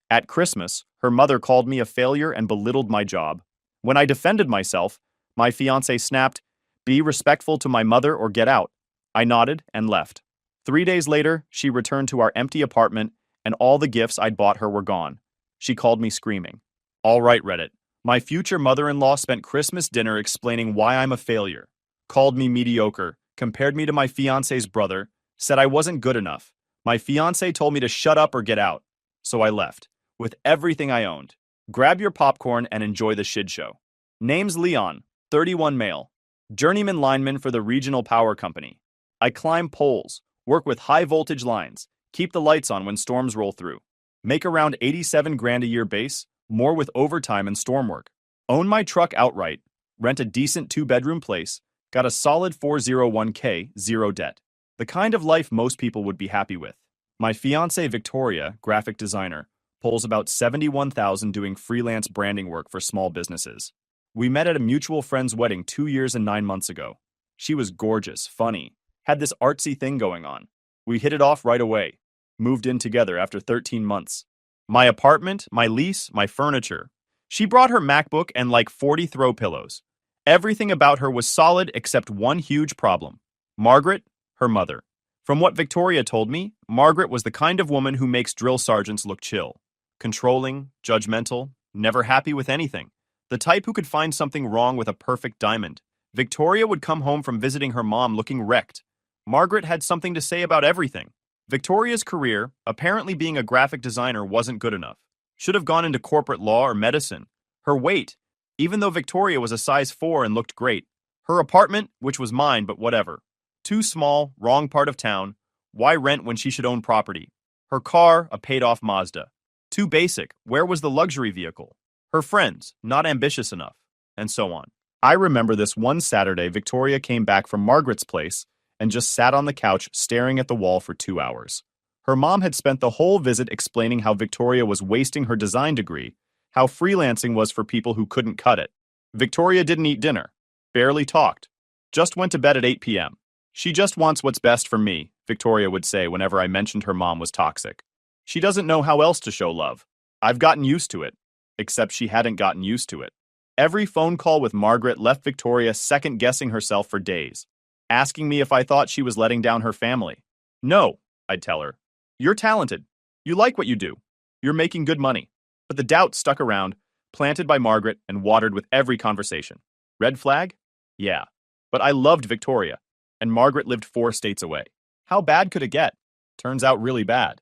At Christmas, her mother called me a failure and belittled my job. When I defended myself, my fiancé snapped, "Be respectful to my mother or get out." I nodded and left. 3 days later, she returned to our empty apartment, and all the gifts I'd bought her were gone. She called me screaming. All right, Reddit. My future mother-in-law spent Christmas dinner explaining why I'm a failure. Called me mediocre, compared me to my fiancé's brother, said I wasn't good enough. My fiancé told me to shut up or get out. So I left, with everything I owned. Grab your popcorn and enjoy the shit show. Name's Leon, 31 male. Journeyman lineman for the regional power company. I climb poles, work with high voltage lines, keep the lights on when storms roll through. Make around 87 grand a year base, more with overtime and storm work. Own my truck outright, rent a decent 2-bedroom place, got a solid 401k, zero debt. The kind of life most people would be happy with. My fiancée Victoria, graphic designer, pulls about $71,000 doing freelance branding work for small businesses. We met at a mutual friend's wedding 2 years and 9 months ago. She was gorgeous, funny, had this artsy thing going on. We hit it off right away. Moved in together after 13 months. My apartment, my lease, my furniture. She brought her MacBook and like 40 throw pillows. Everything about her was solid except one huge problem. Margaret, her mother. From what Victoria told me, Margaret was the kind of woman who makes drill sergeants look chill. Controlling, judgmental, never happy with anything. The type who could find something wrong with a perfect diamond. Victoria would come home from visiting her mom looking wrecked. Margaret had something to say about everything. Victoria's career, apparently being a graphic designer, wasn't good enough. Should have gone into corporate law or medicine. Her weight, even though Victoria was a size 4 and looked great. Her apartment, which was mine, but whatever. Too small, wrong part of town. Why rent when she should own property? Her car, a paid-off Mazda. Too basic, where was the luxury vehicle? Her friends, not ambitious enough. And so on. I remember this one Saturday Victoria came back from Margaret's place and just sat on the couch staring at the wall for 2 hours. Her mom had spent the whole visit explaining how Victoria was wasting her design degree, how freelancing was for people who couldn't cut it. Victoria didn't eat dinner, barely talked, just went to bed at 8 p.m. She just wants what's best for me, Victoria would say whenever I mentioned her mom was toxic. She doesn't know how else to show love. I've gotten used to it, except she hadn't gotten used to it. Every phone call with Margaret left Victoria second-guessing herself for days, asking me if I thought she was letting down her family. No, I'd tell her. You're talented. You like what you do. You're making good money. But the doubt stuck around, planted by Margaret and watered with every conversation. Red flag? Yeah. But I loved Victoria, and Margaret lived 4 states away. How bad could it get? Turns out really bad.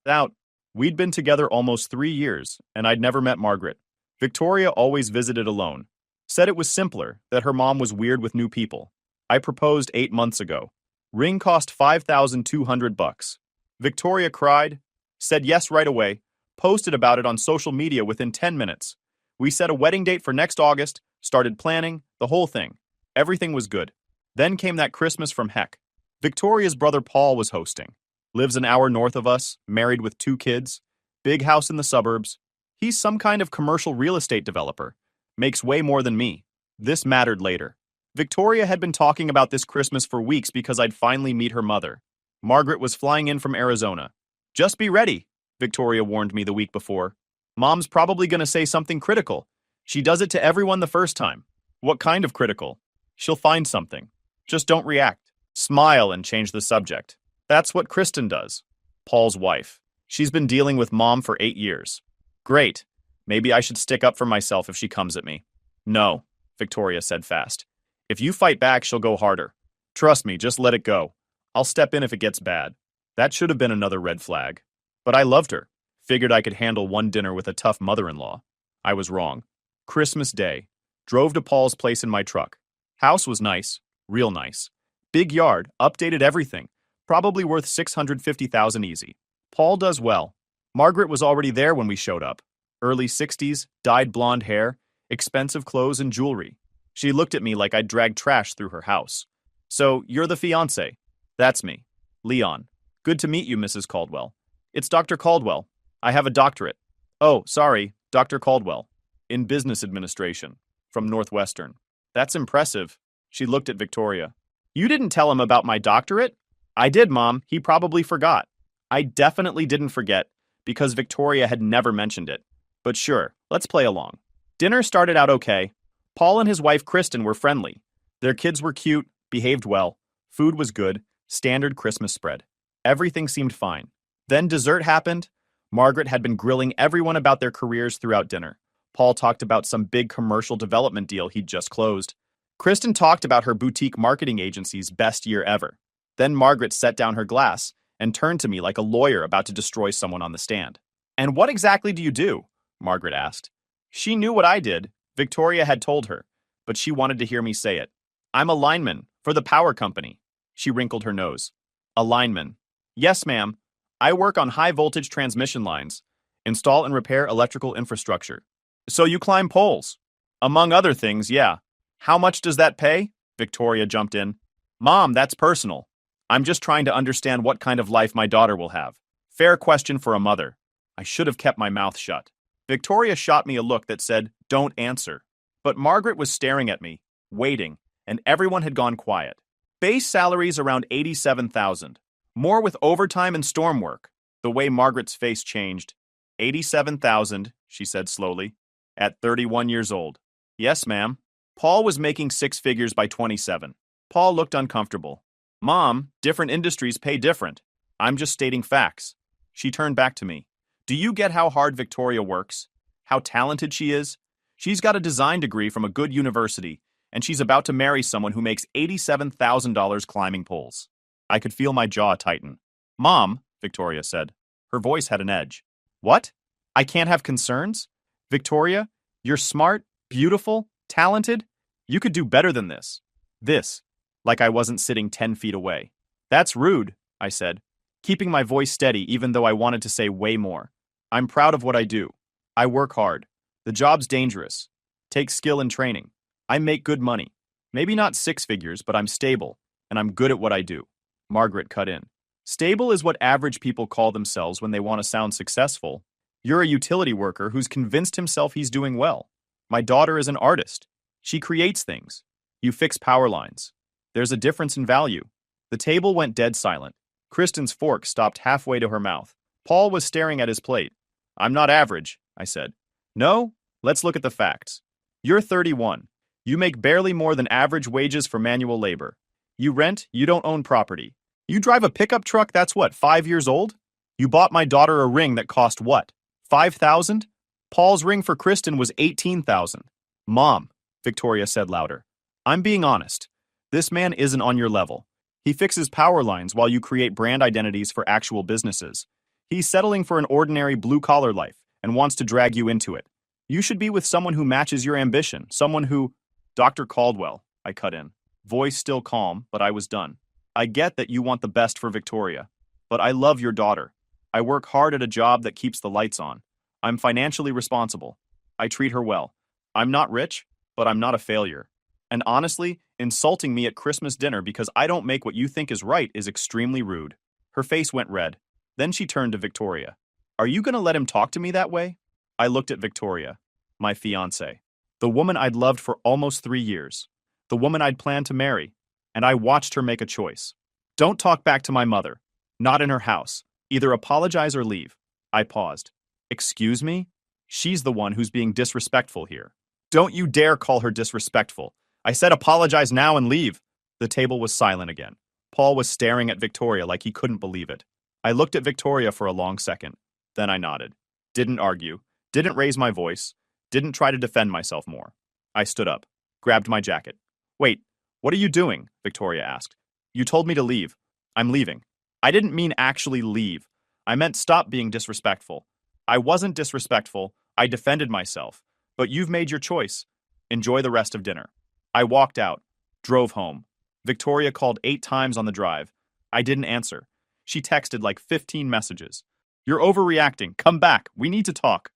We'd been together almost 3 years, and I'd never met Margaret. Victoria always visited alone. Said it was simpler, that her mom was weird with new people. I proposed 8 months ago. Ring cost $5,200. Victoria cried, said yes right away, posted about it on social media within 10 minutes. We set a wedding date for next August, started planning, the whole thing. Everything was good. Then came that Christmas from heck. Victoria's brother Paul was hosting. Lives an hour north of us, married with 2 kids, big house in the suburbs. He's some kind of commercial real estate developer. Makes way more than me. This mattered later. Victoria had been talking about this Christmas for weeks because I'd finally meet her mother. Margaret was flying in from Arizona. Just be ready, Victoria warned me the week before. Mom's probably going to say something critical. She does it to everyone the first time. What kind of critical? She'll find something. Just don't react. Smile and change the subject. That's what Kristen does. Paul's wife. She's been dealing with Mom for 8 years. Great. Maybe I should stick up for myself if she comes at me. No, Victoria said fast. If you fight back, she'll go harder. Trust me, just let it go. I'll step in if it gets bad. That should have been another red flag. But I loved her. Figured I could handle one dinner with a tough mother-in-law. I was wrong. Christmas Day. Drove to Paul's place in my truck. House was nice. Real nice. Big yard. Updated everything. Probably worth $650,000 easy. Paul does well. Margaret was already there when we showed up. Early 60s, dyed blonde hair, expensive clothes and jewelry. She looked at me like I'd dragged trash through her house. So, you're the fiancé. That's me. Leon. Good to meet you, Mrs. Caldwell. It's Dr. Caldwell. I have a doctorate. Oh, sorry, Dr. Caldwell. In business administration. From Northwestern. That's impressive. She looked at Victoria. You didn't tell him about my doctorate? I did, Mom. He probably forgot. I definitely didn't forget, because Victoria had never mentioned it. but sure, let's play along. Dinner started out okay. Paul and his wife Kristen were friendly. Their kids were cute, behaved well, food was good, standard Christmas spread. Everything seemed fine. Then dessert happened. Margaret had been grilling everyone about their careers throughout dinner. Paul talked about some big commercial development deal he'd just closed. Kristen talked about her boutique marketing agency's best year ever. Then Margaret set down her glass and turned to me like a lawyer about to destroy someone on the stand. "And what exactly do you do?" Margaret asked. She knew what I did. Victoria had told her, but she wanted to hear me say it. "I'm a lineman for the power company." She wrinkled her nose. "A lineman." "Yes, ma'am. I work on high-voltage transmission lines, install and repair electrical infrastructure." "So you climb poles?" "Among other things, yeah." "How much does that pay?" Victoria jumped in. "Mom, that's personal. I'm just trying to understand what kind of life my daughter will have. Fair question for a mother." I should have kept my mouth shut. Victoria shot me a look that said, "Don't answer." But Margaret was staring at me, waiting, and everyone had gone quiet. Base salaries around 87,000. More with overtime and storm work. The way Margaret's face changed. 87,000, she said slowly, at 31 years old. "Yes, ma'am." Paul was making six figures by 27. Paul looked uncomfortable. "Mom, different industries pay different. I'm just stating facts." She turned back to me. "Do you get how hard Victoria works? How talented she is? She's got a design degree from a good university, and she's about to marry someone who makes $87,000 climbing poles." I could feel my jaw tighten. "Mom," Victoria said. Her voice had an edge. "What? I can't have concerns? Victoria, you're smart, beautiful, talented. You could do better than this." This, like I wasn't sitting 10 feet away. "That's rude," I said, keeping my voice steady even though I wanted to say way more. "I'm proud of what I do. I work hard. The job's dangerous. Takes skill and training. I make good money. Maybe not six figures, but I'm stable, and I'm good at what I do." Margaret cut in. "Stable is what average people call themselves when they want to sound successful. You're a utility worker who's convinced himself he's doing well. My daughter is an artist. She creates things. You fix power lines. There's a difference in value." The table went dead silent. Kristen's fork stopped halfway to her mouth. Paul was staring at his plate. "I'm not average," I said. "No? Let's look at the facts. You're 31. You make barely more than average wages for manual labor. You rent, you don't own property. You drive a pickup truck that's what, 5 years old? You bought my daughter a ring that cost what, 5,000? Paul's ring for Kristen was 18,000. "Mom," Victoria said louder, "I'm being honest. This man isn't on your level. He fixes power lines while you create brand identities for actual businesses. He's settling for an ordinary blue-collar life and wants to drag you into it. You should be with someone who matches your ambition, someone who—" "Dr. Caldwell," I cut in. Voice still calm, but I was done. "I get that you want the best for Victoria, but I love your daughter. I work hard at a job that keeps the lights on. I'm financially responsible. I treat her well. I'm not rich, but I'm not a failure. And honestly, insulting me at Christmas dinner because I don't make what you think is right is extremely rude." Her face went red. Then she turned to Victoria. "Are you going to let him talk to me that way?" I looked at Victoria, my fiancée, the woman I'd loved for almost 3 years, the woman I'd planned to marry, and I watched her make a choice. "Don't talk back to my mother. Not in her house. Either apologize or leave." I paused. "Excuse me? She's the one who's being disrespectful here." "Don't you dare call her disrespectful. I said apologize now and leave." The table was silent again. Paul was staring at Victoria like he couldn't believe it. I looked at Victoria for a long second. Then I nodded. Didn't argue. Didn't raise my voice. Didn't try to defend myself more. I stood up. Grabbed my jacket. "Wait, what are you doing?" Victoria asked. "You told me to leave. I'm leaving." I didn't mean actually leave. I meant stop being disrespectful. I wasn't disrespectful. I defended myself. But you've made your choice. Enjoy the rest of dinner. I walked out. Drove home. Victoria called 8 times on the drive. I didn't answer. She texted like 15 messages. "You're overreacting. Come back. We need to talk.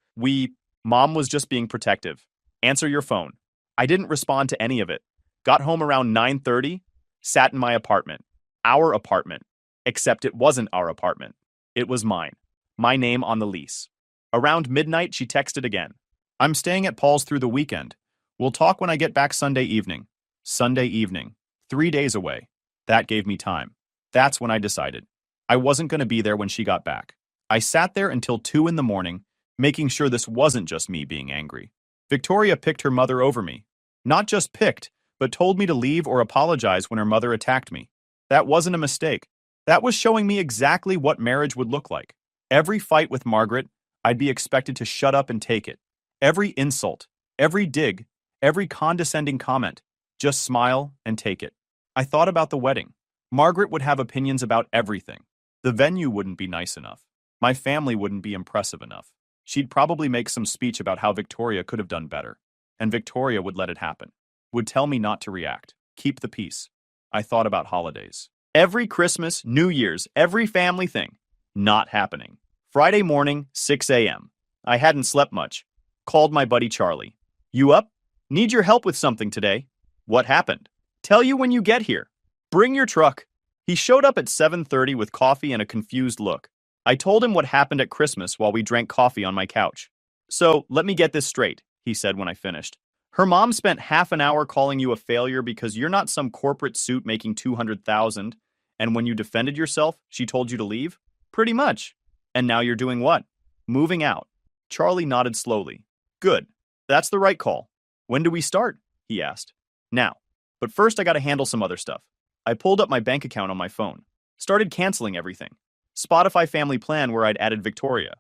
Mom was just being protective. Answer your phone." I didn't respond to any of it. Got home around 9:30. Sat in my apartment. Our apartment. Except it wasn't our apartment. It was mine. My name on the lease. Around midnight, she texted again. "I'm staying at Paul's through the weekend. We'll talk when I get back Sunday evening." Sunday evening. 3 days away. That gave me time. That's when I decided. I wasn't going to be there when she got back. I sat there until 2 in the morning, making sure this wasn't just me being angry. Victoria picked her mother over me. Not just picked, but told me to leave or apologize when her mother attacked me. That wasn't a mistake. That was showing me exactly what marriage would look like. Every fight with Margaret, I'd be expected to shut up and take it. Every insult, every dig, every condescending comment, just smile and take it. I thought about the wedding. Margaret would have opinions about everything. The venue wouldn't be nice enough. My family wouldn't be impressive enough. She'd probably make some speech about how Victoria could have done better. And Victoria would let it happen. Would tell me not to react. Keep the peace. I thought about holidays. Every Christmas, New Year's, every family thing. Not happening. Friday morning, 6 a.m. I hadn't slept much. Called my buddy Charlie. You up? Need your help with something today. What happened? Tell you when you get here. Bring your truck. He showed up at 7:30 with coffee and a confused look. I told him what happened at Christmas while we drank coffee on my couch. So, let me get this straight, he said when I finished. Her mom spent half an hour calling you a failure because you're not some corporate suit making $200,000, and when you defended yourself, she told you to leave? Pretty much. And now you're doing what? Moving out. Charlie nodded slowly. Good. That's the right call. When do we start? He asked. Now. But first I gotta handle some other stuff. I pulled up my bank account on my phone. Started canceling everything. Spotify Family Plan where I'd added Victoria.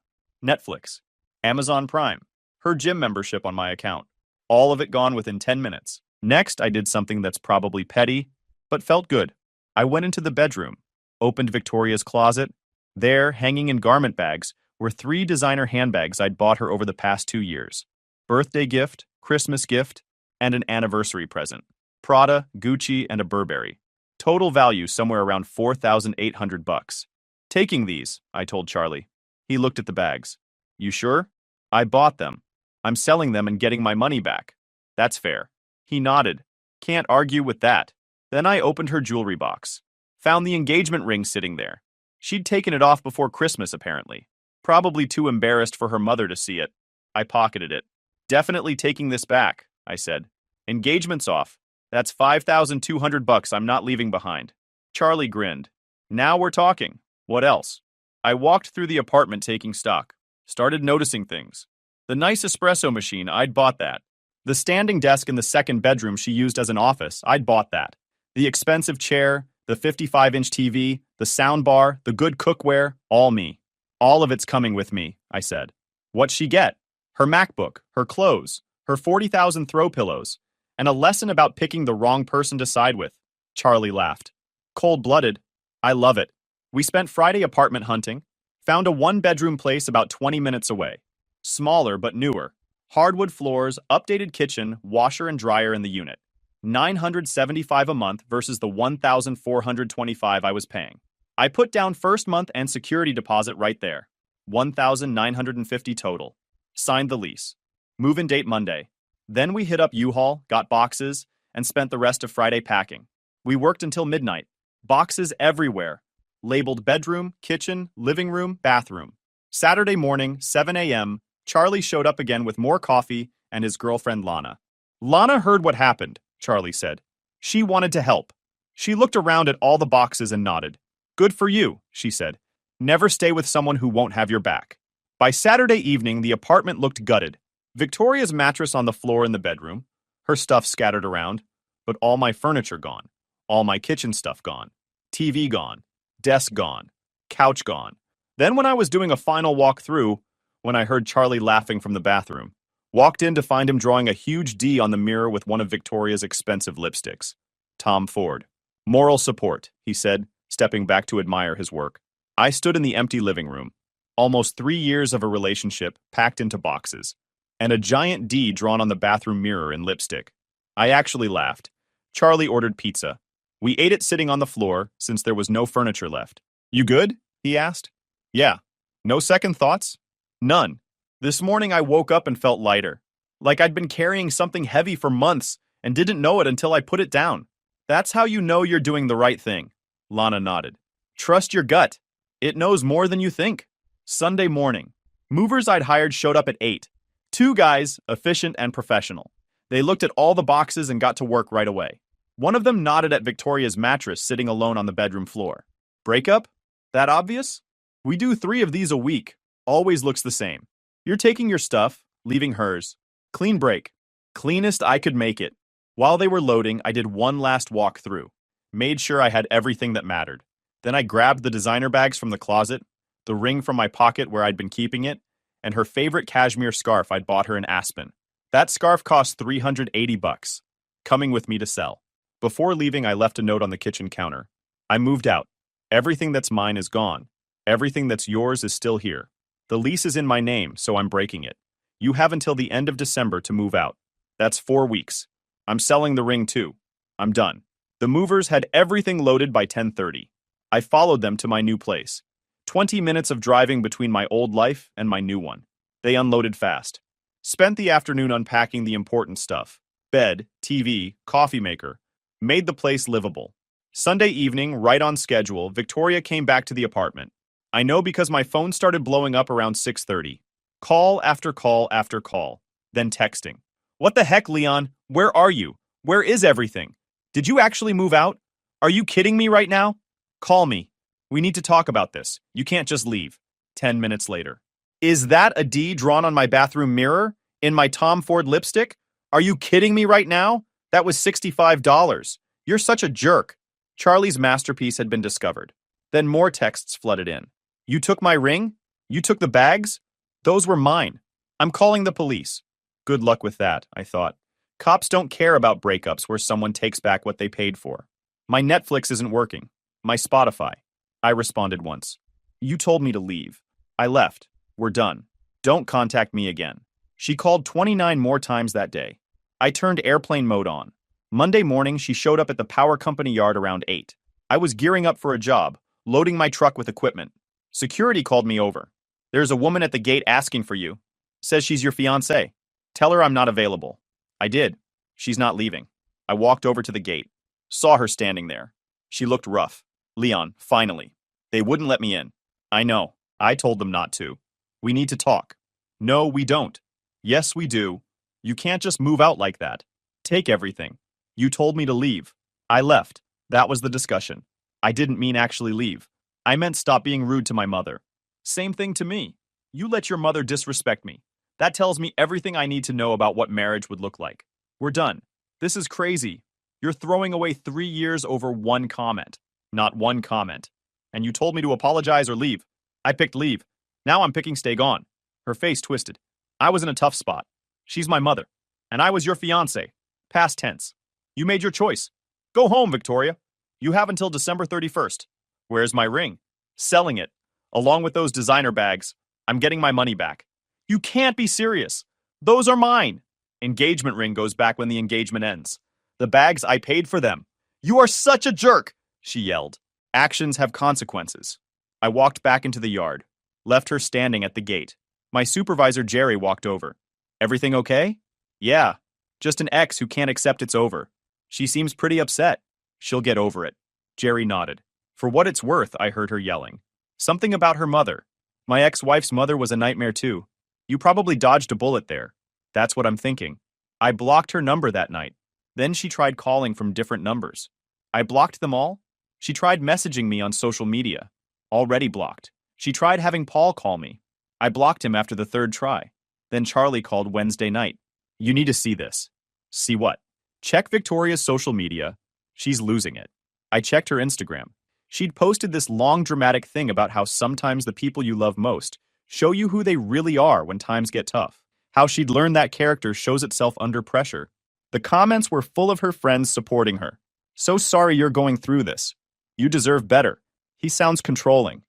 Netflix. Amazon Prime. Her gym membership on my account. All of it gone within 10 minutes. Next, I did something that's probably petty, but felt good. I went into the bedroom, opened Victoria's closet. There, hanging in garment bags, were 3 designer handbags I'd bought her over the past 2 years. Birthday gift, Christmas gift, and an anniversary present. Prada, Gucci, and a Burberry. Total value somewhere around $4,800. Taking these, I told Charlie. He looked at the bags. You sure? I bought them. I'm selling them and getting my money back. That's fair. He nodded. Can't argue with that. Then I opened her jewelry box. Found the engagement ring sitting there. She'd taken it off before Christmas, apparently. Probably too embarrassed for her mother to see it. I pocketed it. Definitely taking this back, I said. Engagement's off. That's $5,200 I'm not leaving behind. Charlie grinned. Now we're talking. What else? I walked through the apartment taking stock. Started noticing things. The nice espresso machine, I'd bought that. The standing desk in the second bedroom she used as an office, I'd bought that. The expensive chair, the 55-inch TV, the sound bar, the good cookware, all me. All of it's coming with me, I said. What'd she get? Her MacBook, her clothes, her 40,000 throw pillows, and a lesson about picking the wrong person to side with. Charlie laughed. Cold-blooded. I love it. We spent Friday apartment hunting, found a 1-bedroom place about 20 minutes away. Smaller but newer. Hardwood floors, updated kitchen, washer and dryer in the unit. $975 a month versus the $1,425 I was paying. I put down first month and security deposit right there. $1,950 total. Signed the lease. Move-in date Monday. Then we hit up U-Haul, got boxes, and spent the rest of Friday packing. We worked until midnight. Boxes everywhere. Labeled bedroom, kitchen, living room, bathroom. Saturday morning, 7 a.m., Charlie showed up again with more coffee and his girlfriend Lana. Lana heard what happened, Charlie said. She wanted to help. She looked around at all the boxes and nodded. Good for you, she said. Never stay with someone who won't have your back. By Saturday evening, the apartment looked gutted. Victoria's mattress on the floor in the bedroom, her stuff scattered around, but all my furniture gone. All my kitchen stuff gone. TV gone. Desk gone. Couch gone. Then when I was doing a final walk through, when I heard Charlie laughing from the bathroom, walked in to find him drawing a huge D on the mirror with one of Victoria's expensive lipsticks. Tom Ford. Moral support, he said, stepping back to admire his work. I stood in the empty living room. Almost 3 years of a relationship packed into boxes, and a giant D drawn on the bathroom mirror in lipstick. I actually laughed. Charlie ordered pizza. We ate it sitting on the floor since there was no furniture left. You good? He asked. Yeah. No second thoughts? None. This morning I woke up and felt lighter. Like I'd been carrying something heavy for months and didn't know it until I put it down. That's how you know you're doing the right thing. Lana nodded. Trust your gut. It knows more than you think. Sunday morning. Movers I'd hired showed up at 8. 2 guys, efficient and professional. They looked at all the boxes and got to work right away. One of them nodded at Victoria's mattress sitting alone on the bedroom floor. Breakup? That obvious? We do 3 of these a week. Always looks the same. You're taking your stuff, leaving hers. Clean break. Cleanest I could make it. While they were loading, I did one last walk through. Made sure I had everything that mattered. Then I grabbed the designer bags from the closet, the ring from my pocket where I'd been keeping it, and her favorite cashmere scarf I'd bought her in Aspen. That scarf cost $380, coming with me to sell. Before leaving, I left a note on the kitchen counter. I moved out. Everything that's mine is gone. Everything that's yours is still here. The lease is in my name, so I'm breaking it. You have until the end of December to move out. That's 4 weeks. I'm selling the ring too. I'm done. The movers had everything loaded by 10:30. I followed them to my new place. 20 minutes of driving between my old life and my new one. They unloaded fast. Spent the afternoon unpacking the important stuff. Bed, TV, coffee maker. Made the place livable. Sunday evening, right on schedule, Victoria came back to the apartment. I know because my phone started blowing up around 6:30. Call after call after call. Then texting. What the heck, Leon? Where are you? Where is everything? Did you actually move out? Are you kidding me right now? Call me. We need to talk about this. You can't just leave. 10 minutes later. Is that a D drawn on my bathroom mirror? In my Tom Ford lipstick? Are you kidding me right now? That was $65. You're such a jerk. Charlie's masterpiece had been discovered. Then more texts flooded in. You took my ring? You took the bags? Those were mine. I'm calling the police. Good luck with that, I thought. Cops don't care about breakups where someone takes back what they paid for. My Netflix isn't working. My Spotify. I responded once. You told me to leave. I left. We're done. Don't contact me again. She called 29 more times that day. I turned airplane mode on. Monday morning, she showed up at the power company yard around 8. I was gearing up for a job, loading my truck with equipment. Security called me over. There's a woman at the gate asking for you. Says she's your fiancée. Tell her I'm not available. I did. She's not leaving. I walked over to the gate. Saw her standing there. She looked rough. Leon, finally. They wouldn't let me in. I know. I told them not to. We need to talk. No, we don't. Yes, we do. You can't just move out like that. Take everything. You told me to leave. I left. That was the discussion. I didn't mean actually leave. I meant stop being rude to my mother. Same thing to me. You let your mother disrespect me. That tells me everything I need to know about what marriage would look like. We're done. This is crazy. You're throwing away 3 years over one comment. Not one comment. And you told me to apologize or leave. I picked leave. Now I'm picking stay gone. Her face twisted. I was in a tough spot. She's my mother. And I was your fiancé. Past tense. You made your choice. Go home, Victoria. You have until December 31st. Where's my ring? Selling it. Along with those designer bags. I'm getting my money back. You can't be serious. Those are mine. Engagement ring goes back when the engagement ends. The bags, I paid for them. You are such a jerk, she yelled. Actions have consequences. I walked back into the yard. Left her standing at the gate. My supervisor, Jerry, walked over. Everything okay? Yeah. Just an ex who can't accept it's over. She seems pretty upset. She'll get over it. Jerry nodded. For what it's worth, I heard her yelling. Something about her mother. My ex-wife's mother was a nightmare too. You probably dodged a bullet there. That's what I'm thinking. I blocked her number that night. Then she tried calling from different numbers. I blocked them all. She tried messaging me on social media. Already blocked. She tried having Paul call me. I blocked him after the 3rd try. Then Charlie called Wednesday night. You need to see this. See what? Check Victoria's social media. She's losing it. I checked her Instagram. She'd posted this long dramatic thing about how sometimes the people you love most show you who they really are when times get tough. How she'd learned that character shows itself under pressure. The comments were full of her friends supporting her. So sorry you're going through this. You deserve better. He sounds controlling.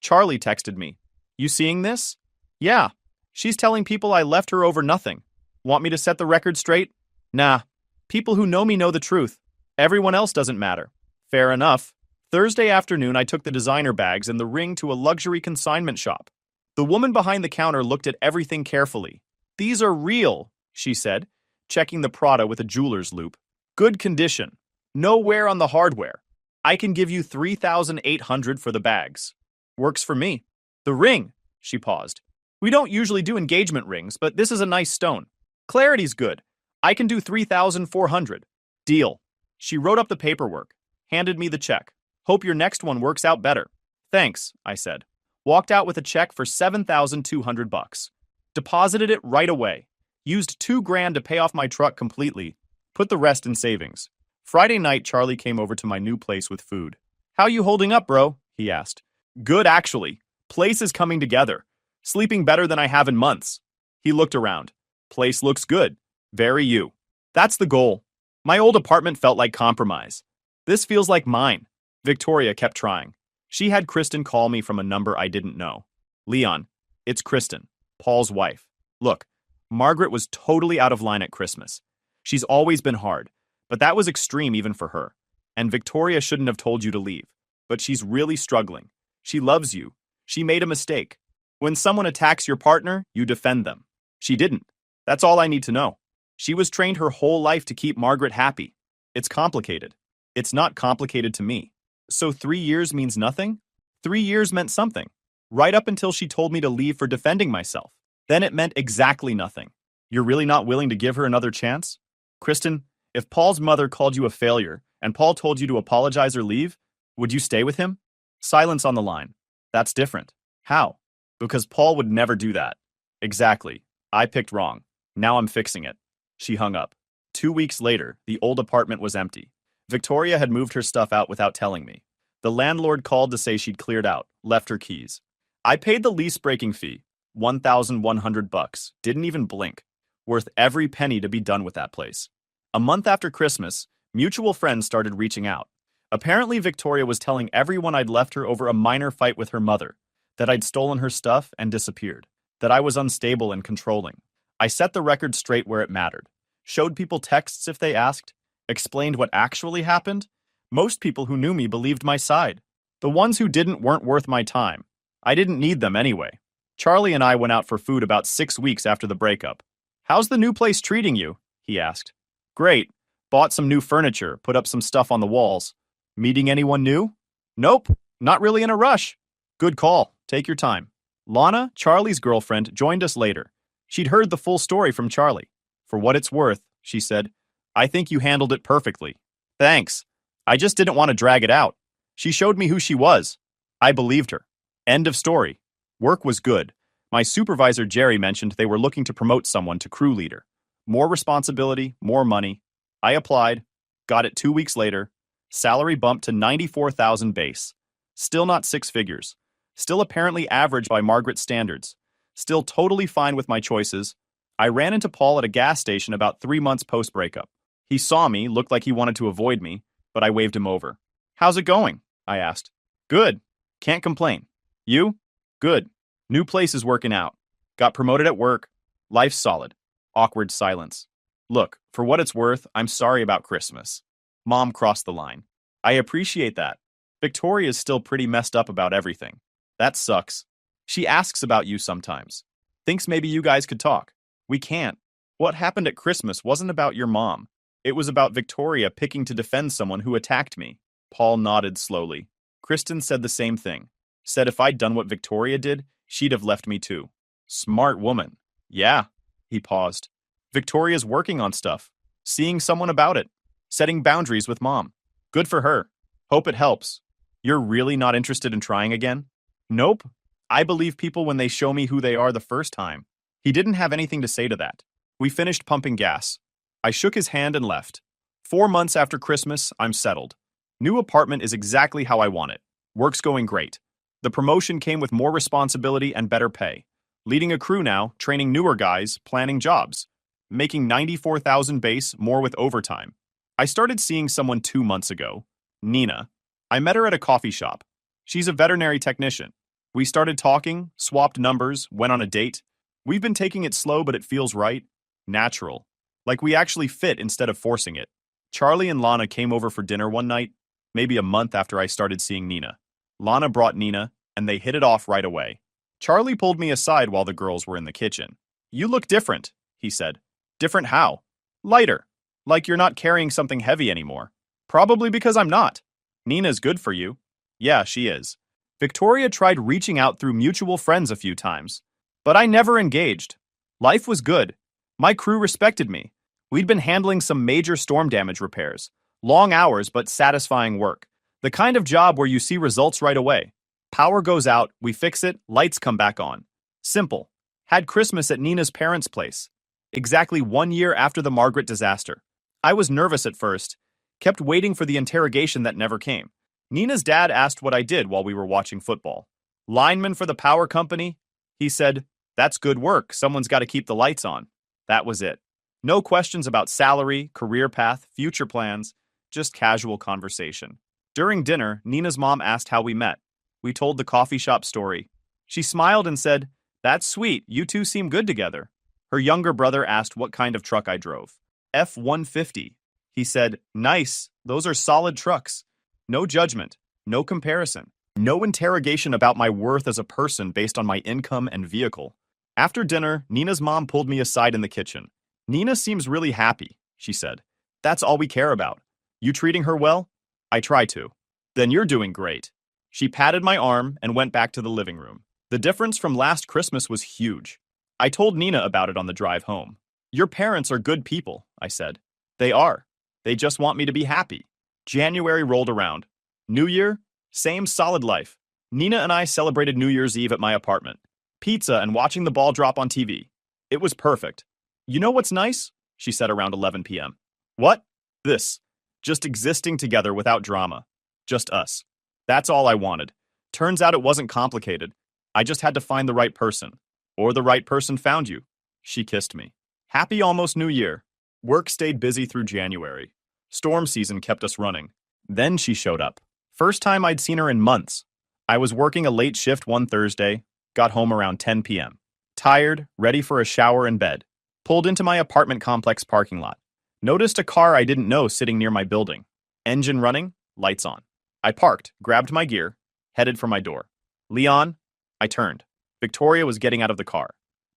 Charlie texted me. You seeing this? Yeah. She's telling people I left her over nothing. Want me to set the record straight? Nah. People who know me know the truth. Everyone else doesn't matter. Fair enough. Thursday afternoon, I took the designer bags and the ring to a luxury consignment shop. The woman behind the counter looked at everything carefully. These are real, she said, checking the Prada with a jeweler's loupe. Good condition. No wear on the hardware. I can give you $3,800 for the bags. Works for me. The ring, she paused. We don't usually do engagement rings, but this is a nice stone. Clarity's good. I can do $3,400. Deal. She wrote up the paperwork, handed me the check. Hope your next one works out better. Thanks, I said. Walked out with a check for $7,200. Deposited it right away. Used $2,000 to pay off my truck completely. Put the rest in savings. Friday night, Charlie came over to my new place with food. "How you holding up, bro?" he asked. "Good, actually. Place is coming together. Sleeping better than I have in months." He looked around. "Place looks good. Very you. That's the goal. My old apartment felt like compromise. This feels like mine." Victoria kept trying. She had Kristen call me from a number I didn't know. "Leon, it's Kristen, Paul's wife. Look, Margaret was totally out of line at Christmas. She's always been hard, but that was extreme even for her. And Victoria shouldn't have told you to leave. But she's really struggling. She loves you. She made a mistake. When someone attacks your partner, you defend them. She didn't. That's all I need to know. She was trained her whole life to keep Margaret happy. It's complicated. It's not complicated to me. So 3 years means nothing? 3 years meant something. Right up until she told me to leave for defending myself. Then it meant exactly nothing. You're really not willing to give her another chance? Kristen, if Paul's mother called you a failure and Paul told you to apologize or leave, would you stay with him?" Silence on the line. "That's different." "How?" "Because Paul would never do that." "Exactly. I picked wrong. Now I'm fixing it." She hung up. 2 weeks later, the old apartment was empty. Victoria had moved her stuff out without telling me. The landlord called to say she'd cleared out, left her keys. I paid the lease breaking fee, $1,100. Didn't even blink. Worth every penny to be done with that place. A month after Christmas, mutual friends started reaching out. Apparently, Victoria was telling everyone I'd left her over a minor fight with her mother, that I'd stolen her stuff and disappeared, that I was unstable and controlling. I set the record straight where it mattered, showed people texts if they asked, explained what actually happened. Most people who knew me believed my side. The ones who didn't weren't worth my time. I didn't need them anyway. Charlie and I went out for food about 6 weeks after the breakup. "How's the new place treating you?" he asked. "Great. Bought some new furniture, put up some stuff on the walls." "Meeting anyone new?" "Nope. Not really in a rush." "Good call. Take your time." Lana, Charlie's girlfriend, joined us later. She'd heard the full story from Charlie. "For what it's worth," she said, "I think you handled it perfectly." "Thanks. I just didn't want to drag it out. She showed me who she was. I believed her." End of story. Work was good. My supervisor Jerry mentioned they were looking to promote someone to crew leader. More responsibility, more money. I applied, got it 2 weeks later. Salary bumped to $94,000 base. Still not 6 figures. Still apparently average by Margaret's standards. Still totally fine with my choices. I ran into Paul at a gas station about 3 months post-breakup. He saw me, looked like he wanted to avoid me, but I waved him over. "How's it going?" I asked. "Good. Can't complain." "You?" "Good. New place is working out. Got promoted at work. Life's solid." Awkward silence. "Look, for what it's worth, I'm sorry about Christmas." Mom crossed the line. "I appreciate that. Victoria's still pretty messed up about everything. That sucks. She asks about you sometimes. Thinks maybe you guys could talk. We can't. What happened at Christmas wasn't about your mom. It was about Victoria picking to defend someone who attacked me." Paul nodded slowly. Kristen said the same thing. Said if I'd done what Victoria did, she'd have left me too. Smart woman. "Yeah." He paused. "Victoria's working on stuff. Seeing someone about it. Setting boundaries with mom. Good for her. Hope it helps. You're really not interested in trying again?" "Nope. I believe people when they show me who they are the first time." He didn't have anything to say to that. We finished pumping gas. I shook his hand and left. 4 months after Christmas, I'm settled. New apartment is exactly how I want it. Work's going great. The promotion came with more responsibility and better pay. Leading a crew now, training newer guys, planning jobs. Making 94,000 base, more with overtime. I started seeing someone 2 months ago. Nina. I met her at a coffee shop. She's a veterinary technician. We started talking, swapped numbers, went on a date. We've been taking it slow, but it feels right. Natural. Like we actually fit instead of forcing it. Charlie and Lana came over for dinner one night, maybe a month after I started seeing Nina. Lana brought Nina, and they hit it off right away. Charlie pulled me aside while the girls were in the kitchen. "You look different," he said. "Different how?" "Lighter. Like you're not carrying something heavy anymore." "Probably because I'm not." "Nina's good for you." "Yeah, she is." Victoria tried reaching out through mutual friends a few times, but I never engaged. Life was good. My crew respected me. We'd been handling some major storm damage repairs. Long hours, but satisfying work. The kind of job where you see results right away. Power goes out, we fix it, lights come back on. Simple. Had Christmas at Nina's parents' place. Exactly 1 year after the Margaret disaster. I was nervous at first, kept waiting for the interrogation that never came. Nina's dad asked what I did while we were watching football. Lineman for the power company? He said, "That's good work. Someone's got to keep the lights on." That was it. No questions about salary, career path, future plans, just casual conversation. During dinner, Nina's mom asked how we met. We told the coffee shop story. She smiled and said, "That's sweet. You two seem good together." Her younger brother asked what kind of truck I drove. F-150. He said, "Nice. Those are solid trucks." No judgment, no comparison, no interrogation about my worth as a person based on my income and vehicle. After dinner, Nina's mom pulled me aside in the kitchen. "Nina seems really happy," she said. "That's all we care about. You treating her well?" "I try to." "Then you're doing great." She patted my arm and went back to the living room. The difference from last Christmas was huge. I told Nina about it on the drive home. "Your parents are good people," I said. "They are. They just want me to be happy." January rolled around. New Year, same solid life. Nina and I celebrated New Year's Eve at my apartment. Pizza and watching the ball drop on TV. It was perfect. "You know what's nice?" she said around 11 p.m. "What?" "This. Just existing together without drama. Just us. That's all I wanted. Turns out it wasn't complicated. I just had to find the right person. Or the right person found you." She kissed me. Happy almost New Year. Work stayed busy through January. Storm season kept us running. Then she showed up. First time I'd seen her in months. I was working a late shift one Thursday, got home around 10 p.m. Tired, ready for a shower and bed. Pulled into my apartment complex parking lot. Noticed a car I didn't know sitting near my building. Engine running, lights on. I parked, grabbed my gear, headed for my door. "Leon?" I turned. Victoria was getting out of the car.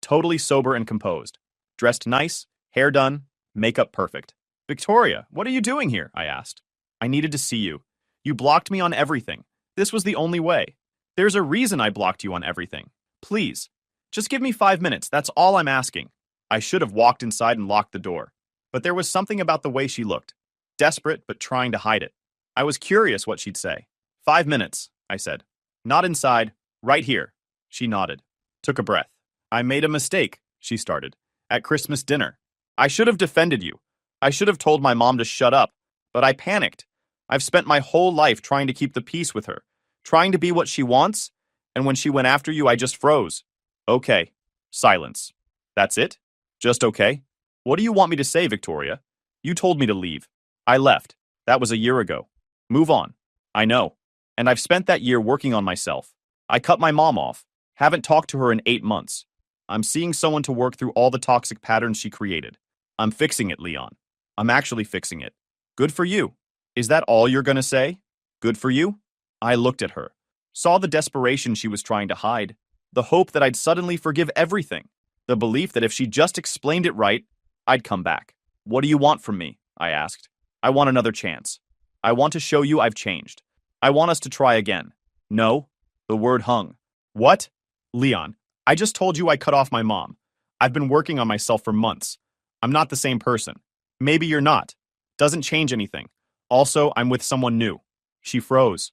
Totally sober and composed. Dressed nice, hair done, makeup perfect. "Victoria, what are you doing here?" I asked. "I needed to see you. You blocked me on everything. This was the only way. There's a reason I blocked you on everything. Please, just give me 5 minutes. That's all I'm asking." I should have walked inside and locked the door. But there was something about the way she looked. Desperate, but trying to hide it. I was curious what she'd say. "5 minutes, I said. "Not inside. Right here." She nodded. Took a breath. "I made a mistake," she started. "At Christmas dinner. I should have defended you. I should have told my mom to shut up. But I panicked. I've spent my whole life trying to keep the peace with her, trying to be what she wants, and when she went after you, I just froze." "Okay." Silence. "That's it? Just okay? What do you want me to say, Victoria? You told me to leave. I left. That was a year ago. Move on." "I know. And I've spent that year working on myself. I cut my mom off. Haven't talked to her in 8 months. I'm seeing someone to work through all the toxic patterns she created. I'm fixing it, Leon. I'm actually fixing it. Good for you. Is that all you're gonna say? Good for you?" I looked at her. Saw the desperation she was trying to hide. The hope that I'd suddenly forgive everything. The belief that if she just explained it right, I'd come back. "What do you want from me?" I asked. "I want another chance. I want to show you I've changed. I want us to try again." "No." The word hung. "What?" "Leon, I just told you I cut off my mom. I've been working on myself for months. I'm not the same person. Maybe you're not. Doesn't change anything. Also, I'm with someone new." She froze.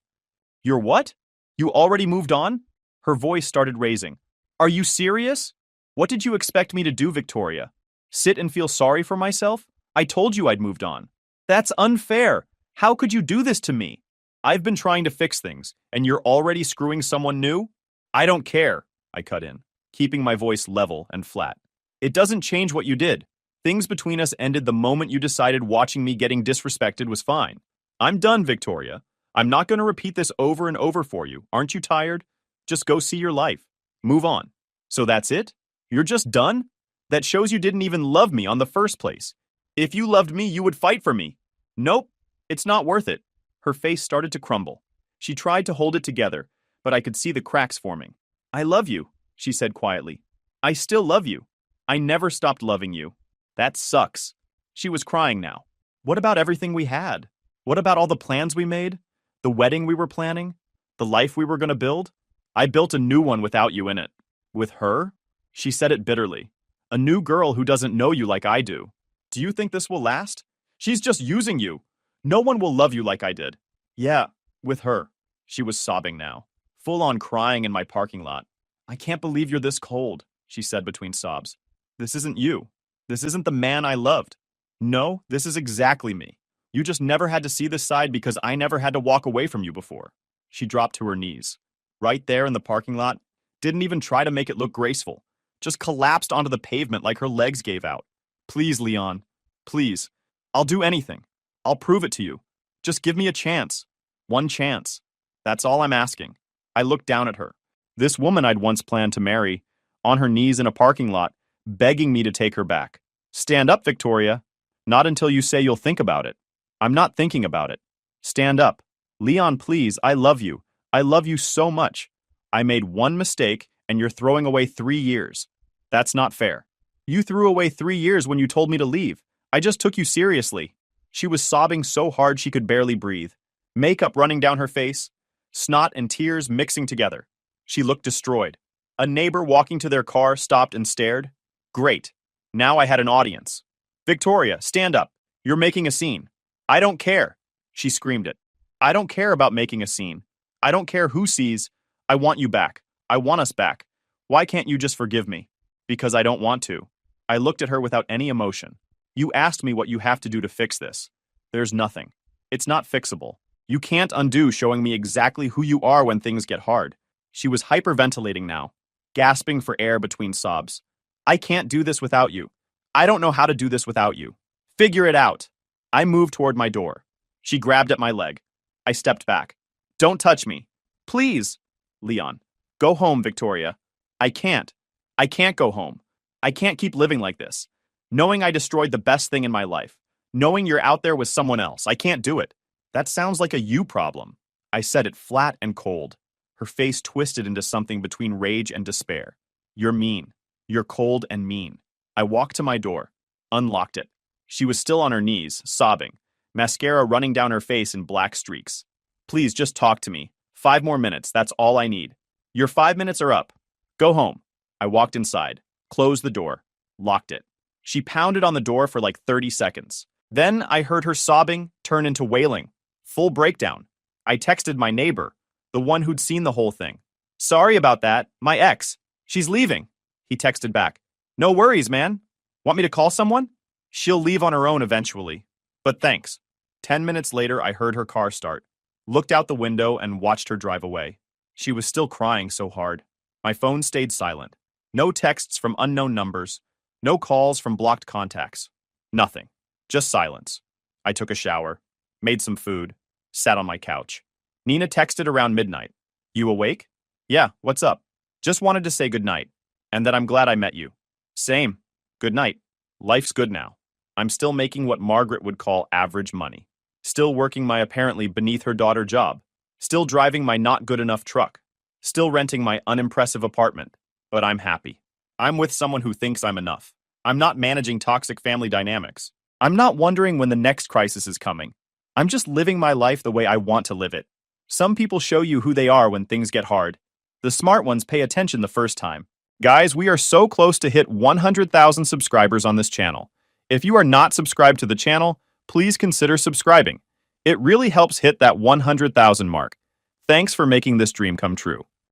"You're what? You already moved on?" Her voice started raising. "Are you serious? What did you expect me to do, Victoria? Sit and feel sorry for myself? I told you I'd moved on." "That's unfair. How could you do this to me? I've been trying to fix things, and you're already screwing someone new?" "I don't care," I cut in, keeping my voice level and flat. "It doesn't change what you did. Things between us ended the moment you decided watching me getting disrespected was fine. I'm done, Victoria. I'm not going to repeat this over and over for you. Aren't you tired? Just go see your life. Move on." "So that's it? You're just done? That shows you didn't even love me on the first place. If you loved me, you would fight for me." "Nope, it's not worth it." Her face started to crumble. She tried to hold it together, but I could see the cracks forming. "I love you," she said quietly. "I still love you. I never stopped loving you." "That sucks." She was crying now. "What about everything we had? What about all the plans we made? The wedding we were planning? The life we were going to build? I built a new one without you in it." "With her?" She said it bitterly. "A new girl who doesn't know you like I do. Do you think this will last? She's just using you. No one will love you like I did." "Yeah, with her." She was sobbing now, full on crying in my parking lot. "I can't believe you're this cold. she said between sobs. This isn't you. This isn't the man I loved. No, this is exactly me. You just never had to see this side because I never had to walk away from you before. She dropped to her knees. Right there in the parking lot, didn't even try to make it look graceful. Just collapsed onto the pavement like her legs gave out. Please, Leon. Please. I'll do anything. I'll prove it to you. Just give me a chance. One chance. That's all I'm asking. I looked down at her. This woman I'd once planned to marry, on her knees in a parking lot, begging me to take her back. Stand up, Victoria. Not until you say you'll think about it. I'm not thinking about it. Stand up. Leon, please, I love you. I love you so much. I made one mistake, and you're throwing away 3 years. That's not fair. You threw away 3 years when you told me to leave. I just took you seriously. She was sobbing so hard she could barely breathe. Makeup running down her face. Snot and tears mixing together. She looked destroyed. A neighbor walking to their car stopped and stared. Great. Now I had an audience. Victoria, stand up. You're making a scene. I don't care. She screamed it. I don't care about making a scene. I don't care who sees. I want you back. I want us back. Why can't you just forgive me? Because I don't want to. I looked at her without any emotion. You asked me what you have to do to fix this. There's nothing. It's not fixable. You can't undo showing me exactly who you are when things get hard. She was hyperventilating now, gasping for air between sobs. I can't do this without you. I don't know how to do this without you. Figure it out. I moved toward my door. She grabbed at my leg. I stepped back. Don't touch me. Please. Leon. Go home, Victoria. I can't. I can't go home. I can't keep living like this. Knowing I destroyed the best thing in my life. Knowing you're out there with someone else. I can't do it. That sounds like a you problem. I said it flat and cold. Her face twisted into something between rage and despair. You're mean. You're cold and mean. I walked to my door, unlocked it. She was still on her knees, sobbing, mascara running down her face in black streaks. Please just talk to me. 5 more minutes, that's all I need. Your 5 minutes are up. Go home. I walked inside, closed the door, locked it. She pounded on the door for like 30 seconds. Then I heard her sobbing turn into wailing. Full breakdown. I texted my neighbor, the one who'd seen the whole thing. Sorry about that, my ex. She's leaving. He texted back. No worries, man. Want me to call someone? She'll leave on her own eventually. But thanks. 10 minutes later, I heard her car start. Looked out the window and watched her drive away. She was still crying so hard. My phone stayed silent. No texts from unknown numbers. No calls from blocked contacts. Nothing. Just silence. I took a shower. Made some food. Sat on my couch. Nina texted around midnight. You awake? Yeah, what's up? Just wanted to say goodnight. And that I'm glad I met you. Same. Good night. Life's good now. I'm still making what Margaret would call average money. Still working my apparently beneath her daughter job. Still driving my not good enough truck. Still renting my unimpressive apartment. But I'm happy. I'm with someone who thinks I'm enough. I'm not managing toxic family dynamics. I'm not wondering when the next crisis is coming. I'm just living my life the way I want to live it. Some people show you who they are when things get hard. The smart ones pay attention the first time. Guys, we are so close to hit 100,000 subscribers on this channel. If you are not subscribed to the channel, please consider subscribing. It really helps hit that 100,000 mark. Thanks for making this dream come true.